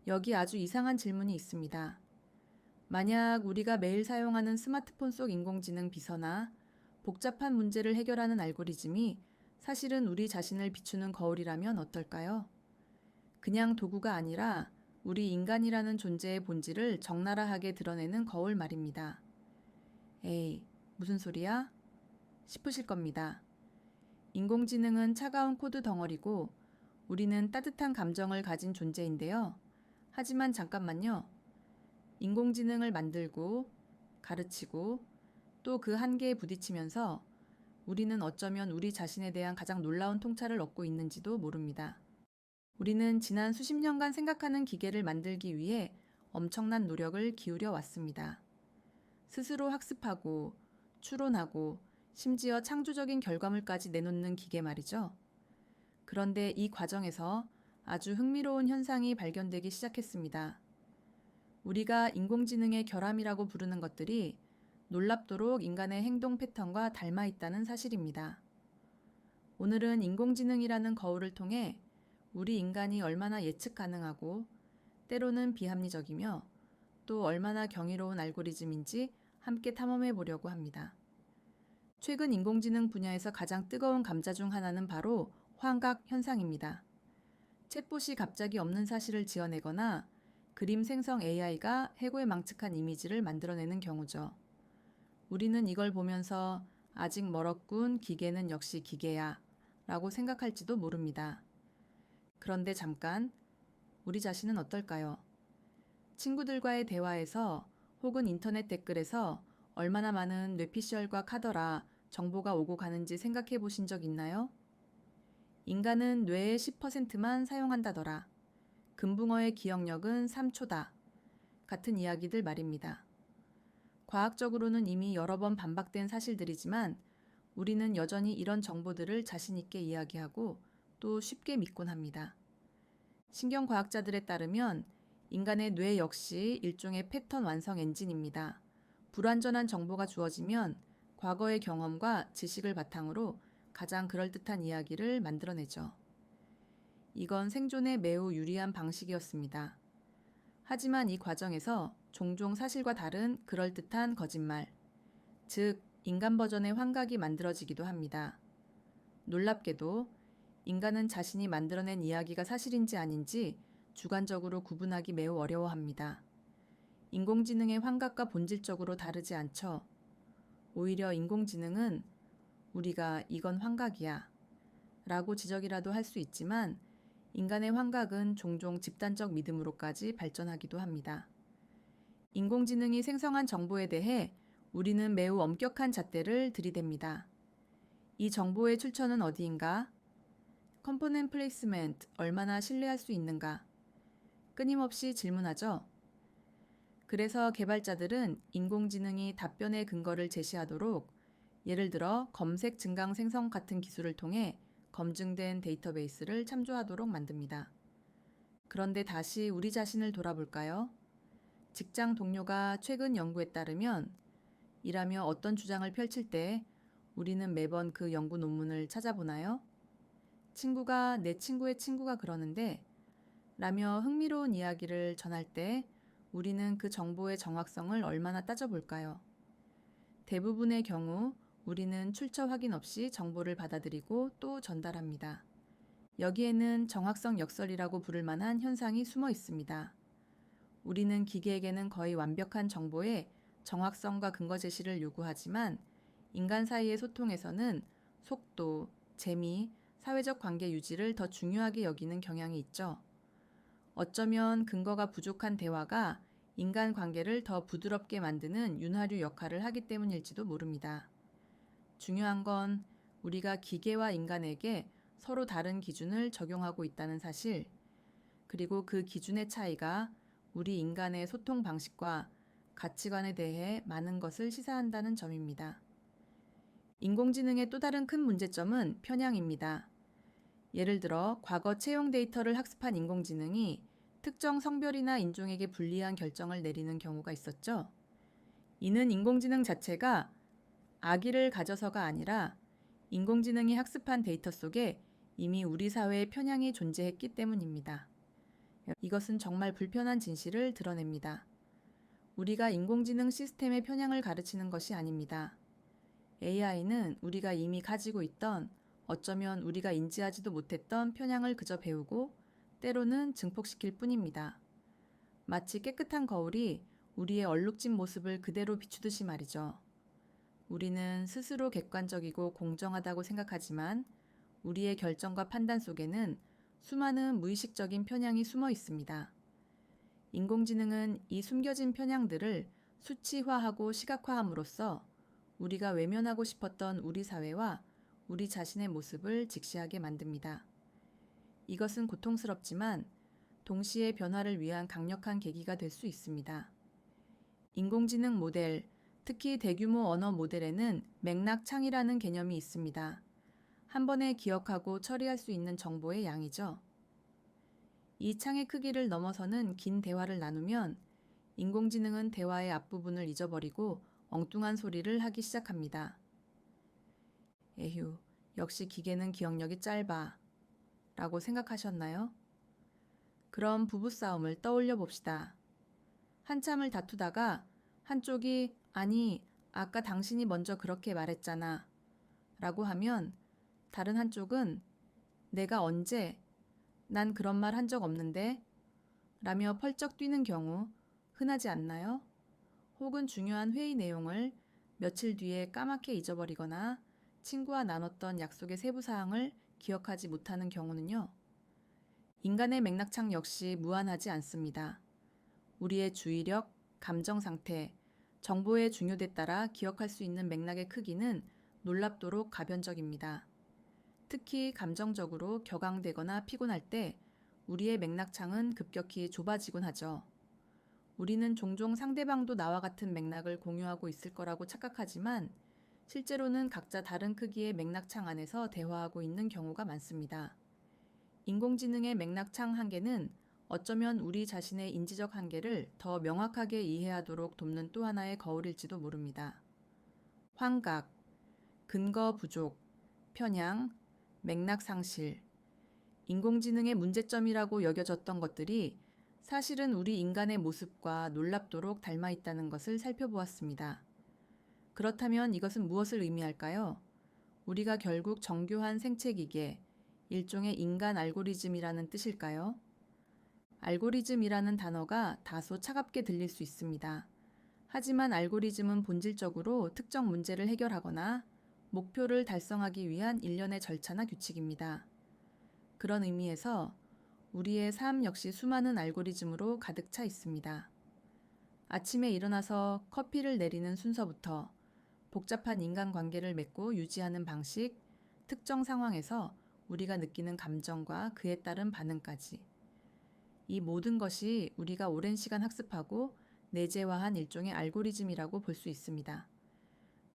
여기 아주 이상한 질문이 있습니다. 만약 우리가 매일 사용하는 스마트폰 속 인공지능 비서나 복잡한 문제를 해결하는 알고리즘이 사실은 우리 자신을 비추는 거울이라면 어떨까요? 그냥 도구가 아니라 우리 인간이라는 존재의 본질을 적나라하게 드러내는 거울 말입니다. 에이, 무슨 소리야? 싶으실 겁니다. 인공지능은 차가운 코드 덩어리고 우리는 따뜻한 감정을 가진 존재인데요. 하지만 잠깐만요. 인공지능을 만들고 가르치고 또 그 한계에 부딪히면서 우리는 어쩌면 우리 자신에 대한 가장 놀라운 통찰을 얻고 있는지도 모릅니다. 우리는 지난 수십 년간 생각하는 기계를 만들기 위해 엄청난 노력을 기울여 왔습니다. 스스로 학습하고 추론하고 심지어 창조적인 결과물까지 내놓는 기계 말이죠. 그런데 이 과정에서 아주 흥미로운 현상이 발견되기 시작했습니다. 우리가 인공지능의 결함이라고 부르는 것들이 놀랍도록 인간의 행동 패턴과 닮아 있다는 사실입니다. 오늘은 인공지능이라는 거울을 통해 우리 인간이 얼마나 예측 가능하고 때로는 비합리적이며 또 얼마나 경이로운 알고리즘인지 함께 탐험해 보려고 합니다. 최근 인공지능 분야에서 가장 뜨거운 감자 중 하나는 바로 환각 현상입니다. 챗봇이 갑자기 없는 사실을 지어내거나 그림 생성 AI가 해고에 망측한 이미지를 만들어내는 경우죠. 우리는 이걸 보면서 아직 멀었군, 기계는 역시 기계야 라고 생각할지도 모릅니다. 그런데 잠깐, 우리 자신은 어떨까요? 친구들과의 대화에서 혹은 인터넷 댓글에서 얼마나 많은 뇌피셜과 카더라 정보가 오고 가는지 생각해 보신 적 있나요? 인간은 뇌의 10%만 사용한다더라. 금붕어의 기억력은 3초다. 같은 이야기들 말입니다. 과학적으로는 이미 여러 번 반박된 사실들이지만 우리는 여전히 이런 정보들을 자신 있게 이야기하고 또 쉽게 믿곤 합니다. 신경과학자들에 따르면 인간의 뇌 역시 일종의 패턴 완성 엔진입니다. 불완전한 정보가 주어지면 과거의 경험과 지식을 바탕으로 가장 그럴듯한 이야기를 만들어내죠. 이건 생존에 매우 유리한 방식이었습니다. 하지만 이 과정에서 종종 사실과 다른 그럴듯한 거짓말, 즉 인간 버전의 환각이 만들어지기도 합니다. 놀랍게도 인간은 자신이 만들어낸 이야기가 사실인지 아닌지 주관적으로 구분하기 매우 어려워합니다. 인공지능의 환각과 본질적으로 다르지 않죠. 오히려 인공지능은 우리가 이건 환각이야 라고 지적이라도 할 수 있지만 인간의 환각은 종종 집단적 믿음으로까지 발전하기도 합니다. 인공지능이 생성한 정보에 대해 우리는 매우 엄격한 잣대를 들이댑니다. 이 정보의 출처는 어디인가? 컴포넌트 플레이스멘트 얼마나 신뢰할 수 있는가? 끊임없이 질문하죠. 그래서 개발자들은 인공지능이 답변의 근거를 제시하도록 예를 들어 검색 증강 생성 같은 기술을 통해 검증된 데이터베이스를 참조하도록 만듭니다. 그런데 다시 우리 자신을 돌아볼까요? 직장 동료가 최근 연구에 따르면 일하며 어떤 주장을 펼칠 때 우리는 매번 그 연구 논문을 찾아보나요? 친구가 내 친구의 친구가 그러는데 라며 흥미로운 이야기를 전할 때 우리는 그 정보의 정확성을 얼마나 따져볼까요? 대부분의 경우 우리는 출처 확인 없이 정보를 받아들이고 또 전달합니다. 여기에는 정확성 역설이라고 부를 만한 현상이 숨어 있습니다. 우리는 기계에게는 거의 완벽한 정보의 정확성과 근거 제시를 요구하지만 인간 사이의 소통에서는 속도, 재미, 사회적 관계 유지를 더 중요하게 여기는 경향이 있죠. 어쩌면 근거가 부족한 대화가 인간 관계를 더 부드럽게 만드는 윤활유 역할을 하기 때문일지도 모릅니다. 중요한 건 우리가 기계와 인간에게 서로 다른 기준을 적용하고 있다는 사실, 그리고 그 기준의 차이가 우리 인간의 소통 방식과 가치관에 대해 많은 것을 시사한다는 점입니다. 인공지능의 또 다른 큰 문제점은 편향입니다. 예를 들어 과거 채용 데이터를 학습한 인공지능이 특정 성별이나 인종에게 불리한 결정을 내리는 경우가 있었죠. 이는 인공지능 자체가 악의를 가져서가 아니라 인공지능이 학습한 데이터 속에 이미 우리 사회의 편향이 존재했기 때문입니다. 이것은 정말 불편한 진실을 드러냅니다. 우리가 인공지능 시스템의 편향을 가르치는 것이 아닙니다. AI는 우리가 이미 가지고 있던, 어쩌면 우리가 인지하지도 못했던 편향을 그저 배우고 때로는 증폭시킬 뿐입니다. 마치 깨끗한 거울이 우리의 얼룩진 모습을 그대로 비추듯이 말이죠. 우리는 스스로 객관적이고 공정하다고 생각하지만 우리의 결정과 판단 속에는 수많은 무의식적인 편향이 숨어 있습니다. 인공지능은 이 숨겨진 편향들을 수치화하고 시각화함으로써 우리가 외면하고 싶었던 우리 사회와 우리 자신의 모습을 직시하게 만듭니다. 이것은 고통스럽지만 동시에 변화를 위한 강력한 계기가 될 수 있습니다. 인공지능 모델, 특히 대규모 언어 모델에는 맥락창이라는 개념이 있습니다. 한 번에 기억하고 처리할 수 있는 정보의 양이죠. 이 창의 크기를 넘어서는 긴 대화를 나누면 인공지능은 대화의 앞부분을 잊어버리고 엉뚱한 소리를 하기 시작합니다. 에휴, 역시 기계는 기억력이 짧아. 라고 생각하셨나요? 그럼 부부싸움을 떠올려 봅시다. 한참을 다투다가 한쪽이 아니, 아까 당신이 먼저 그렇게 말했잖아. 라고 하면 다른 한쪽은 내가 언제? 난 그런 말 한 적 없는데? 라며 펄쩍 뛰는 경우 흔하지 않나요? 혹은 중요한 회의 내용을 며칠 뒤에 까맣게 잊어버리거나 친구와 나눴던 약속의 세부 사항을 기억하지 못하는 경우는요. 인간의 맥락창 역시 무한하지 않습니다. 우리의 주의력, 감정 상태, 정보의 중요도에 따라 기억할 수 있는 맥락의 크기는 놀랍도록 가변적입니다. 특히 감정적으로 격앙되거나 피곤할 때 우리의 맥락창은 급격히 좁아지곤 하죠. 우리는 종종 상대방도 나와 같은 맥락을 공유하고 있을 거라고 착각하지만 실제로는 각자 다른 크기의 맥락창 안에서 대화하고 있는 경우가 많습니다. 인공지능의 맥락창 한계는 어쩌면 우리 자신의 인지적 한계를 더 명확하게 이해하도록 돕는 또 하나의 거울일지도 모릅니다. 환각, 근거 부족, 편향, 맥락 상실, 인공지능의 문제점이라고 여겨졌던 것들이 사실은 우리 인간의 모습과 놀랍도록 닮아 있다는 것을 살펴보았습니다. 그렇다면 이것은 무엇을 의미할까요? 우리가 결국 정교한 생체기계, 일종의 인간 알고리즘이라는 뜻일까요? 알고리즘이라는 단어가 다소 차갑게 들릴 수 있습니다. 하지만 알고리즘은 본질적으로 특정 문제를 해결하거나 목표를 달성하기 위한 일련의 절차나 규칙입니다. 그런 의미에서 우리의 삶 역시 수많은 알고리즘으로 가득 차 있습니다. 아침에 일어나서 커피를 내리는 순서부터 복잡한 인간관계를 맺고 유지하는 방식, 특정 상황에서 우리가 느끼는 감정과 그에 따른 반응까지. 이 모든 것이 우리가 오랜 시간 학습하고 내재화한 일종의 알고리즘이라고 볼 수 있습니다.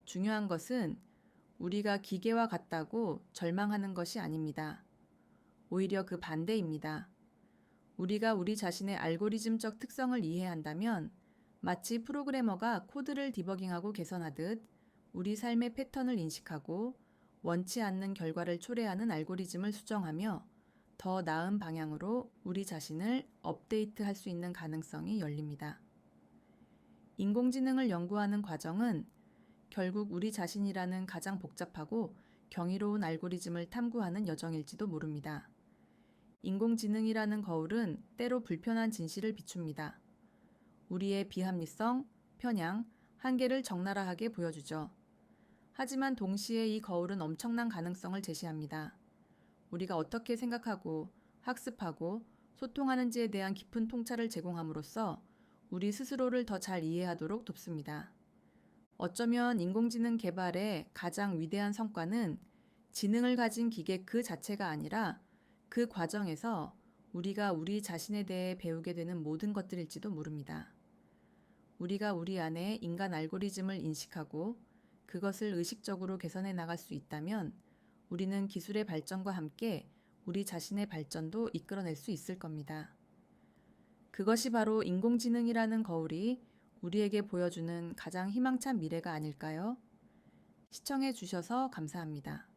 중요한 것은 우리가 기계와 같다고 절망하는 것이 아닙니다. 오히려 그 반대입니다. 우리가 우리 자신의 알고리즘적 특성을 이해한다면 마치 프로그래머가 코드를 디버깅하고 개선하듯 우리 삶의 패턴을 인식하고 원치 않는 결과를 초래하는 알고리즘을 수정하며 더 나은 방향으로 우리 자신을 업데이트할 수 있는 가능성이 열립니다. 인공지능을 연구하는 과정은 결국 우리 자신이라는 가장 복잡하고 경이로운 알고리즘을 탐구하는 여정일지도 모릅니다. 인공지능이라는 거울은 때로 불편한 진실을 비춥니다. 우리의 비합리성, 편향, 한계를 적나라하게 보여주죠. 하지만 동시에 이 거울은 엄청난 가능성을 제시합니다. 우리가 어떻게 생각하고 학습하고 소통하는지에 대한 깊은 통찰을 제공함으로써 우리 스스로를 더 잘 이해하도록 돕습니다. 어쩌면 인공지능 개발의 가장 위대한 성과는 지능을 가진 기계 그 자체가 아니라 그 과정에서 우리가 우리 자신에 대해 배우게 되는 모든 것들일지도 모릅니다. 우리가 우리 안에 인간 알고리즘을 인식하고 그것을 의식적으로 개선해 나갈 수 있다면 우리는 기술의 발전과 함께 우리 자신의 발전도 이끌어낼 수 있을 겁니다. 그것이 바로 인공지능이라는 거울이 우리에게 보여주는 가장 희망찬 미래가 아닐까요? 시청해 주셔서 감사합니다.